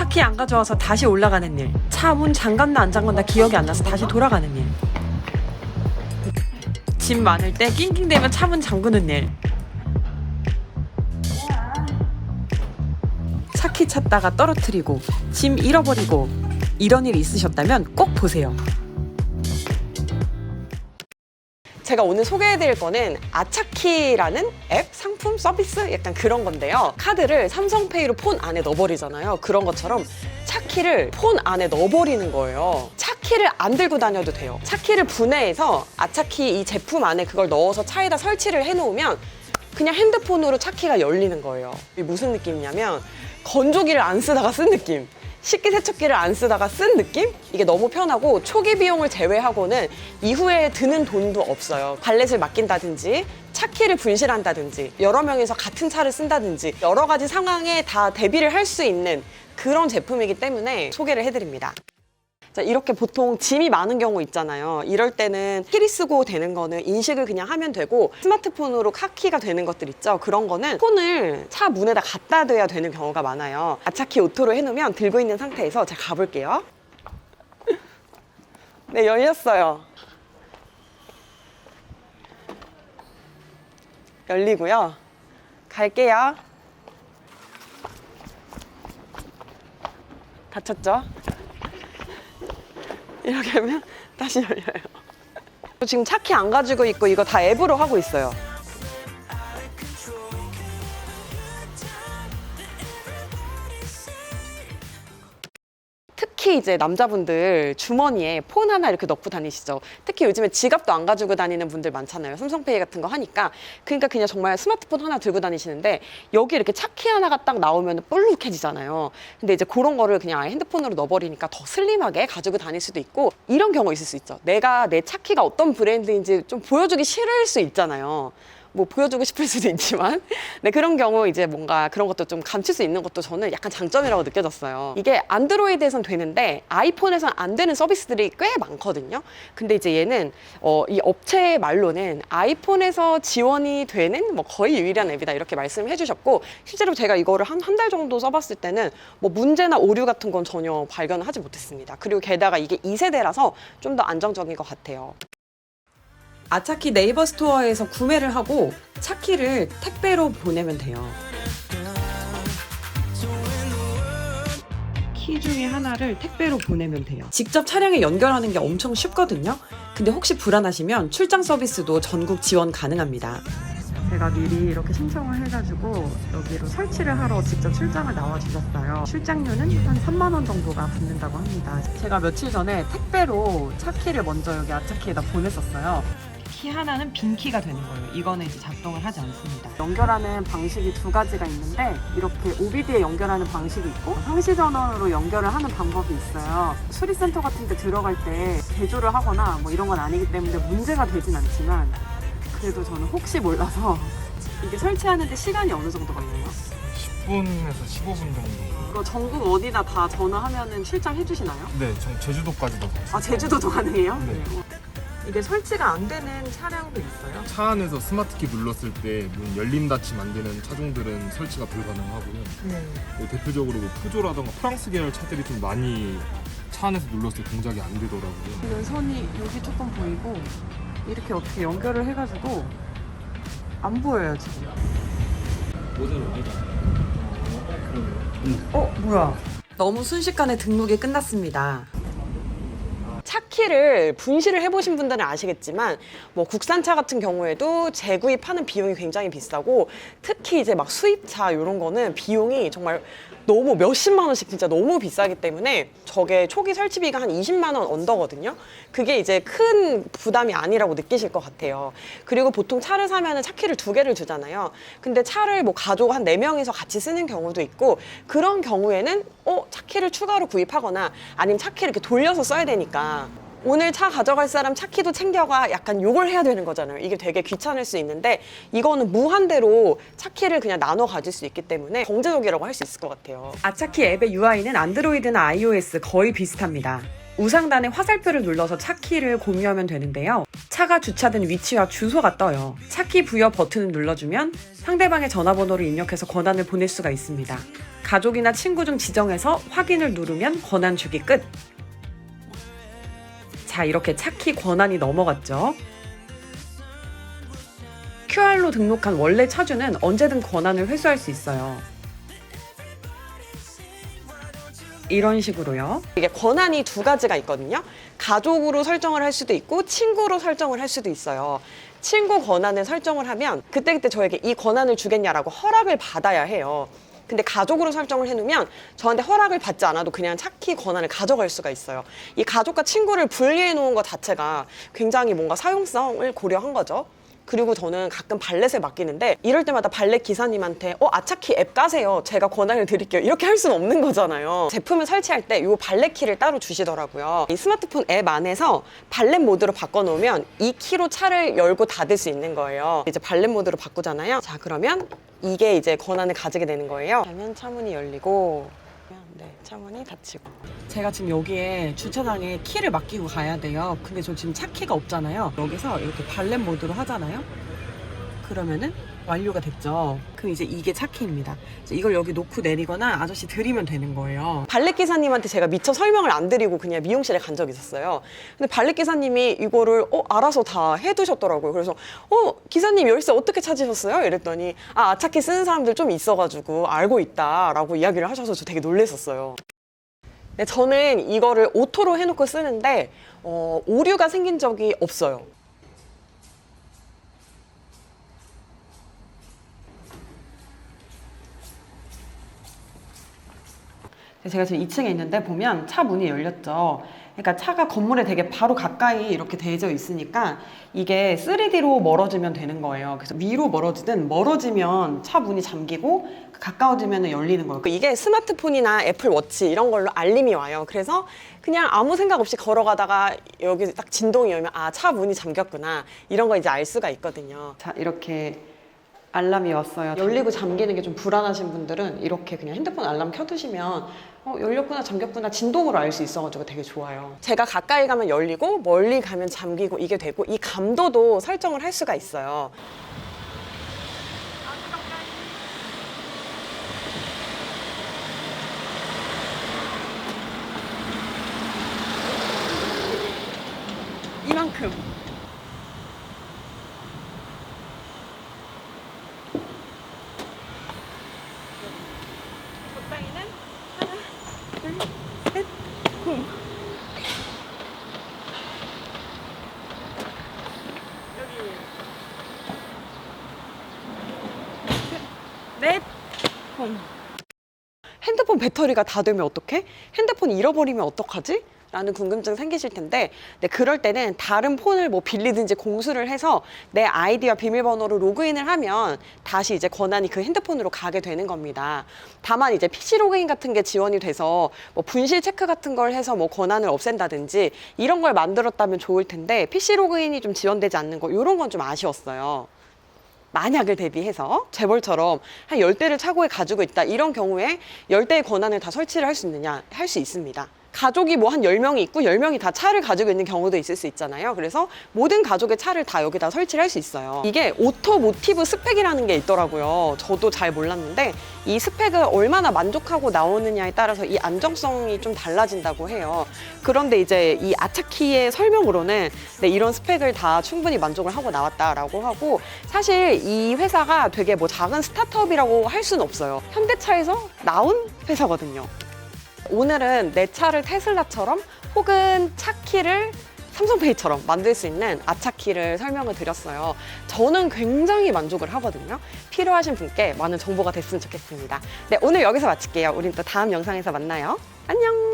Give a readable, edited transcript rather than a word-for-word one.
차키 안 가져와서 다시 올라가는 일, 차 문 잠갔나 안 잠갔나 기억이 안 나서 다시 돌아가는 일, 짐 많을 때 낑낑대면 차 문 잠그는 일, 차키 찾다가 떨어뜨리고 짐 잃어버리고 이런 일이 있으셨다면 꼭 보세요. 제가 오늘 소개해드릴 거는 아차키라는 앱, 상품, 서비스 약간 그런 건데요. 카드를 삼성페이로 폰 안에 넣어버리잖아요. 그런 것처럼 차키를 폰 안에 넣어버리는 거예요. 차키를 안 들고 다녀도 돼요. 차키를 분해해서 아차키 이 제품 안에 그걸 넣어서 차에다 설치를 해놓으면 그냥 핸드폰으로 차키가 열리는 거예요. 이게 무슨 느낌이냐면 건조기를 안 쓰다가 쓴 느낌, 식기세척기를 안 쓰다가 쓴 느낌? 이게 너무 편하고 초기 비용을 제외하고는 이후에 드는 돈도 없어요. 발렛을 맡긴다든지 차키를 분실한다든지 여러 명이서 같은 차를 쓴다든지 여러 가지 상황에 다 대비를 할 수 있는 그런 제품이기 때문에 소개를 해드립니다. 자, 이렇게 보통 짐이 많은 경우 있잖아요. 이럴 때는 키리 쓰고 되는 거는 인식을 그냥 하면 되고 스마트폰으로 카키가 되는 것들 있죠. 그런 거는 폰을 차 문에다 갖다 대야 되는 경우가 많아요. 아차키 오토로 해놓으면 들고 있는 상태에서 제가 가볼게요. 네, 열렸어요. 열리고요. 갈게요. 닫혔죠? 이렇게 하면 다시 열려요. 지금 차키 안 가지고 있고 이거 다 앱으로 하고 있어요. 특히 이제 남자분들 주머니에 폰 하나 이렇게 넣고 다니시죠. 특히 요즘에 지갑도 안 가지고 다니는 분들 많잖아요. 삼성페이 같은 거 하니까. 그러니까 그냥 정말 스마트폰 하나 들고 다니시는데 여기 이렇게 차키 하나가 딱 나오면 볼록해지잖아요. 근데 이제 그런 거를 그냥 핸드폰으로 넣어버리니까 더 슬림하게 가지고 다닐 수도 있고 이런 경우 있을 수 있죠. 내가 내 차키가 어떤 브랜드인지 좀 보여주기 싫을 수 있잖아요. 뭐 보여주고 싶을 수도 있지만 네, 그런 경우 이제 뭔가 그런 것도 좀 감출 수 있는 것도 저는 약간 장점이라고 느껴졌어요. 이게 안드로이드에선 되는데 아이폰에선 안 되는 서비스들이 꽤 많거든요. 근데 이제 얘는 이 업체 말로는 아이폰에서 지원이 되는 뭐 거의 유일한 앱이다 이렇게 말씀을 해주셨고 실제로 제가 이거를 한 달 정도 써봤을 때는 뭐 문제나 오류 같은 건 전혀 발견을 하지 못했습니다. 그리고 게다가 이게 2세대라서 좀 더 안정적인 것 같아요. 아차키 네이버 스토어에서 구매를 하고 차키를 택배로 보내면 돼요. 키 중에 하나를 택배로 보내면 돼요. 직접 차량에 연결하는 게 엄청 쉽거든요. 근데 혹시 불안하시면 출장 서비스도 전국 지원 가능합니다. 제가 미리 이렇게 신청을 해가지고 여기로 설치를 하러 직접 출장을 나와주셨어요. 출장료는 한 3만 원 정도가 붙는다고 합니다. 제가 며칠 전에 택배로 차키를 먼저 여기 아차키에다 보냈었어요. 키 하나는 빈 키가 되는 거예요. 이거는 이제 작동을 하지 않습니다. 연결하는 방식이 두 가지가 있는데 이렇게 OBD에 연결하는 방식이 있고 상시 전원으로 연결을 하는 방법이 있어요. 수리센터 같은 데 들어갈 때 개조를 하거나 뭐 이런 건 아니기 때문에 문제가 되진 않지만 그래도 저는 혹시 몰라서 이게 설치하는데 시간이 어느 정도 걸려요? 10분에서 15분 정도. 이거 전국 어디나 다 전화하면은 출장해 주시나요? 네, 제주도까지도. 아, 제주도도 가능해요? 네. 이게 설치가 안 되는 차량도 있어요? 차 안에서 스마트키 눌렀을 때 문 열림 닫힘 안 되는 차종들은 설치가 불가능하고요. 뭐 대표적으로 뭐 푸조라던가 프랑스 계열 차들이 좀 많이 차 안에서 눌렀을 때 동작이 안 되더라고요. 선이 여기 조금 보이고 이렇게 어떻게 연결을 해가지고 안 보여요 지금. 뭐야? 너무 순식간에 등록이 끝났습니다. 차키를 분실을 해보신 분들은 아시겠지만 뭐 국산차 같은 경우에도 재구입하는 비용이 굉장히 비싸고 특히 이제 막 수입차 이런 거는 비용이 정말 너무 몇십만 원씩 진짜 너무 비싸기 때문에 저게 초기 설치비가 한 20만 원 언더거든요. 그게 이제 큰 부담이 아니라고 느끼실 것 같아요. 그리고 보통 차를 사면은 차키를 2개를 주잖아요. 근데 차를 뭐 가족 한 4명이서 같이 쓰는 경우도 있고 그런 경우에는 차키를 추가로 구입하거나 아니면 차키를 이렇게 돌려서 써야 되니까 오늘 차 가져갈 사람 차키도 챙겨가 약간 요걸 해야 되는 거잖아요. 이게 되게 귀찮을 수 있는데 이거는 무한대로 차키를 그냥 나눠 가질 수 있기 때문에 경제적이라고 할 수 있을 것 같아요. 아차키 앱의 UI는 안드로이드나 iOS 거의 비슷합니다. 우상단에 화살표를 눌러서 차키를 공유하면 되는데요. 차가 주차된 위치와 주소가 떠요. 차키 부여 버튼을 눌러주면 상대방의 전화번호를 입력해서 권한을 보낼 수가 있습니다. 가족이나 친구 중 지정해서 확인을 누르면 권한 주기 끝. 자, 이렇게 차키 권한이 넘어갔죠. QR로 등록한 원래 차주는 언제든 권한을 회수할 수 있어요. 이런 식으로요. 이게 권한이 두 가지가 있거든요. 가족으로 설정을 할 수도 있고 친구로 설정을 할 수도 있어요. 친구 권한을 설정을 하면 그때그때 저에게 이 권한을 주겠냐라고 허락을 받아야 해요. 근데 가족으로 설정을 해놓으면 저한테 허락을 받지 않아도 그냥 차키 권한을 가져갈 수가 있어요. 이 가족과 친구를 분리해 놓은 것 자체가 굉장히 뭔가 사용성을 고려한 거죠. 그리고 저는 가끔 발렛을 맡기는데 이럴 때마다 발렛 기사님한테 아차키 앱 까세요. 제가 권한을 드릴게요. 이렇게 할 수는 없는 거잖아요. 제품을 설치할 때 이 발렛 키를 따로 주시더라고요. 이 스마트폰 앱 안에서 발렛 모드로 바꿔놓으면 이 키로 차를 열고 닫을 수 있는 거예요. 이제 발렛 모드로 바꾸잖아요. 자, 그러면 이게 이제 권한을 가지게 되는 거예요. 그러면 차문이 열리고 네, 차문이 닫히고. 제가 지금 여기에 주차장에 키를 맡기고 가야 돼요. 근데 저 지금 차 키가 없잖아요. 여기서 이렇게 발렛 모드로 하잖아요. 그러면은 완료가 됐죠. 그럼 이제 이게 차 키입니다. 이걸 여기 놓고 내리거나 아저씨 드리면 되는 거예요. 발렛 기사님한테 제가 미처 설명을 안 드리고 그냥 미용실에 간 적이 있었어요. 근데 발렛 기사님이 이거를 알아서 다 해두셨더라고요. 그래서 기사님 열쇠 어떻게 찾으셨어요? 이랬더니 아차키 쓰는 사람들 좀 있어가지고 알고 있다라고 이야기를 하셔서 저 되게 놀랐었어요. 네, 저는 이거를 오토로 해놓고 쓰는데 오류가 생긴 적이 없어요. 제가 지금 2층에 있는데 보면 차 문이 열렸죠. 그러니까 차가 건물에 되게 바로 가까이 이렇게 대져 있으니까 이게 3D로 멀어지면 되는 거예요. 그래서 위로 멀어지면 차 문이 잠기고 가까워지면 열리는 거예요. 이게 스마트폰이나 애플워치 이런 걸로 알림이 와요. 그래서 그냥 아무 생각 없이 걸어가다가 여기 딱 진동이 오면 차 문이 잠겼구나 이런 거 이제 알 수가 있거든요. 자, 이렇게 알람이 왔어요. 열리고 잠기는 게 좀 불안하신 분들은 이렇게 그냥 핸드폰 알람 켜두시면 열렸구나 잠겼구나 진동으로 알 수 있어가지고 되게 좋아요. 제가 가까이 가면 열리고 멀리 가면 잠기고 이게 되고 이 감도도 설정을 할 수가 있어요. 이만큼. 적당히는 하나, 둘, 셋, 쿵. 여기 셋, 넷, 쿵. 핸드폰 배터리가 다 되면 어떡해? 핸드폰 잃어버리면 어떡하지? 라는 궁금증 생기실 텐데 그럴 때는 다른 폰을 뭐 빌리든지 공수를 해서 내 아이디와 비밀번호로 로그인을 하면 다시 이제 권한이 그 핸드폰으로 가게 되는 겁니다. 다만 이제 PC 로그인 같은 게 지원이 돼서 뭐 분실 체크 같은 걸 해서 뭐 권한을 없앤다든지 이런 걸 만들었다면 좋을 텐데 PC 로그인이 좀 지원되지 않는 거 이런 건 좀 아쉬웠어요. 만약을 대비해서 재벌처럼 한 10대를 차고에 가지고 있다 이런 경우에 10대의 권한을 다 설치를 할 수 있느냐? 할 수 있습니다. 가족이 뭐 한 10명이 있고 10명이 다 차를 가지고 있는 경우도 있을 수 있잖아요. 그래서 모든 가족의 차를 다 여기다 설치를 할 수 있어요. 이게 오토모티브 스펙이라는 게 있더라고요. 저도 잘 몰랐는데 이 스펙을 얼마나 만족하고 나오느냐에 따라서 이 안정성이 좀 달라진다고 해요. 그런데 이제 이 아차키의 설명으로는 이런 스펙을 다 충분히 만족을 하고 나왔다라고 하고 사실 이 회사가 되게 뭐 작은 스타트업이라고 할 수는 없어요. 현대차에서 나온 회사거든요. 오늘은 내 차를 테슬라처럼 혹은 차키를 삼성페이처럼 만들 수 있는 아차키를 설명을 드렸어요. 저는 굉장히 만족을 하거든요. 필요하신 분께 많은 정보가 됐으면 좋겠습니다. 네, 오늘 여기서 마칠게요. 우린 또 다음 영상에서 만나요. 안녕!